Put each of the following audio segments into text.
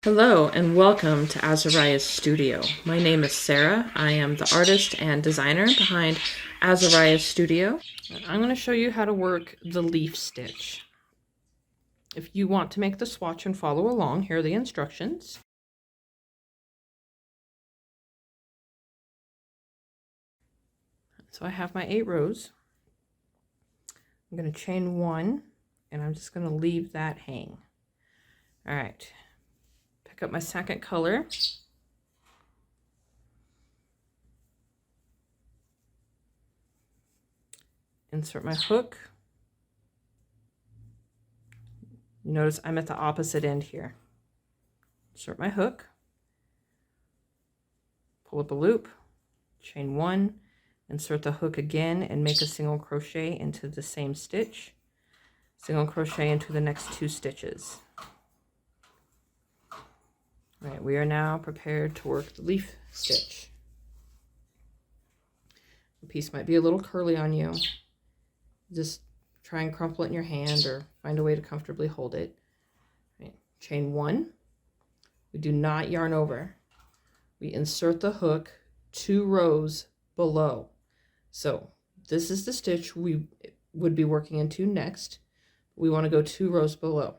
Hello and welcome to Azariah's Studio. My name is Sarah. I am the artist and designer behind Azariah's Studio. I'm going to show you how to work the leaf stitch. If you want to make the swatch and follow along, here are the instructions. So I have my 8 rows. I'm going to chain 1 and I'm just going to leave that hang. All right. Pick up my second color. Insert my hook. You notice I'm at the opposite end here. Insert my hook. Pull up a loop. Chain 1. Insert the hook again and make a single crochet into the same stitch. Single crochet into the next 2 stitches. All right, we are now prepared to work the leaf stitch. The piece might be a little curly on you. Just try and crumple it in your hand or find a way to comfortably hold it. Right. Chain 1. We do not yarn over. We insert the hook 2 rows below. So this is the stitch we would be working into next. We want to go 2 rows below.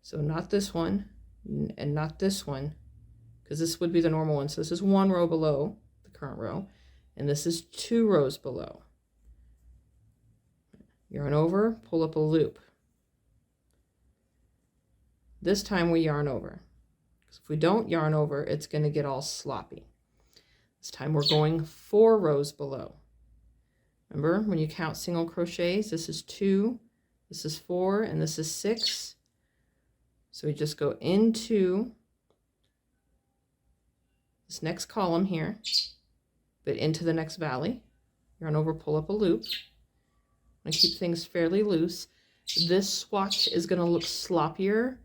So not this one and not this one, because this would be the normal one. So this is 1 row below the current row, and this is 2 rows below. Yarn over, pull up a loop. This time we yarn over. Because if we don't yarn over, it's going to get all sloppy. This time we're going 4 rows below. Remember, when you count single crochets, this is 2, this is 4, and this is 6. So we just go into this next column here, but into the next valley. Yarn over, pull up a loop. I keep things fairly loose. This swatch is going to look sloppier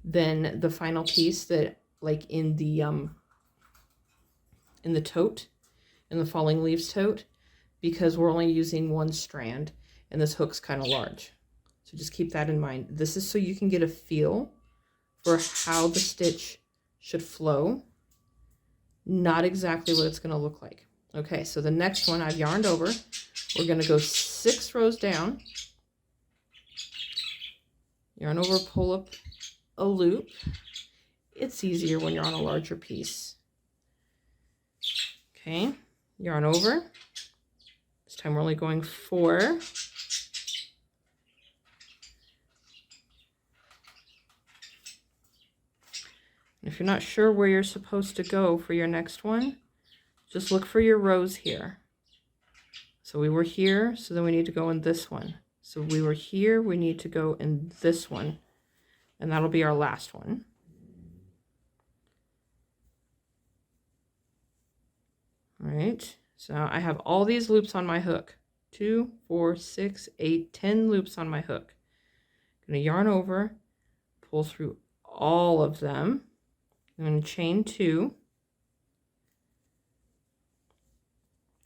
than the final piece that, like in the tote, in the Falling Leaves Tote, because we're only using 1 strand and this hook's kind of large. So just keep that in mind. This is so you can get a feel for how the stitch should flow, not exactly what it's going to look like. Okay, so the next one I've yarned over. We're going to go 6 rows down. Yarn over, pull up a loop. It's easier when you're on a larger piece. Okay, yarn over. This time we're only going 4. If you're not sure where you're supposed to go for your next one, just look for your rows here. So we were here, so then we need to go in this one. So we were here, we need to go in this one, and that'll be our last one. All right, so I have all these loops on my hook. 2, 4, 6, 8, 10 loops on my hook. I'm going to yarn over, pull through all of them. I'm going to chain 2.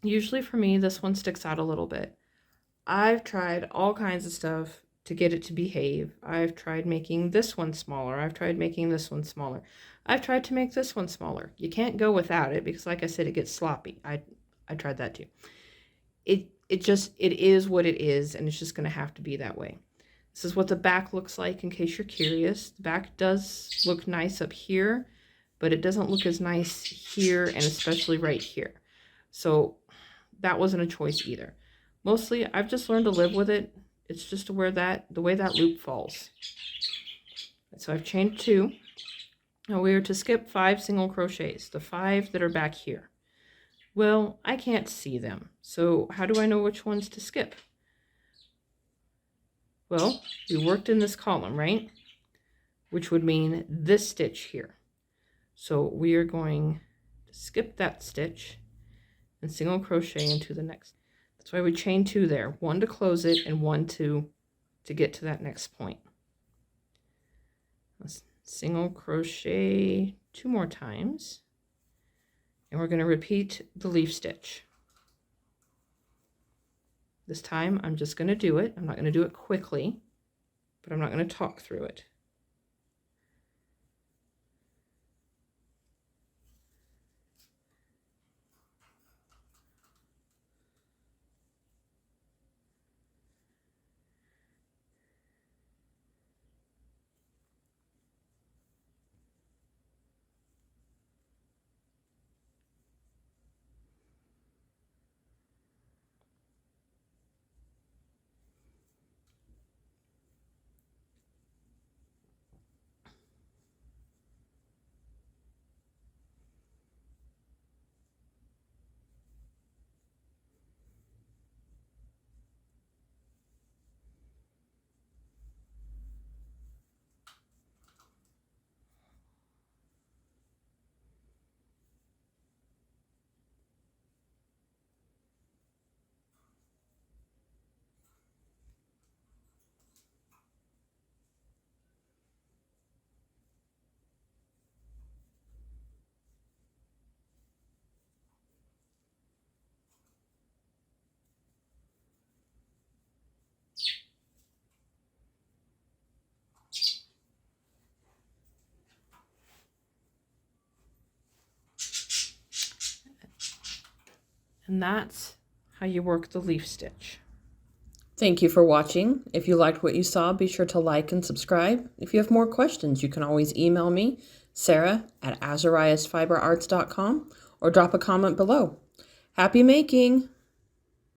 Usually for me, this one sticks out a little bit. I've tried all kinds of stuff to get it to behave. I've tried making this one smaller. I've tried making this one smaller. I've tried to make this one smaller. You can't go without it because, like I said, it gets sloppy. I tried that too. It is what it is, and it's just going to have to be that way. This is what the back looks like in case you're curious. The back does look nice up here, but it doesn't look as nice here and especially right here. So that wasn't a choice either. Mostly I've just learned to live with it. It's just to where the way that loop falls. So I've chained 2. Now we are to skip 5 single crochets, the 5 that are back here. Well, I can't see them. So how do I know which ones to skip? Well, we worked in this column, right? Which would mean this stitch here. So we are going to skip that stitch and single crochet into the next. That's why we chain 2 there, 1 to close it and 1 to get to that next point. Let's single crochet 2 more times, and we're going to repeat the leaf stitch. This time I'm just going to do it. I'm not going to do it quickly, but I'm not going to talk through it. And that's how you work the leaf stitch. Thank you for watching. If you liked what you saw, be sure to like and subscribe. If you have more questions, you can always email me, Sarah@azariasfiberarts.com, or drop a comment below. Happy making!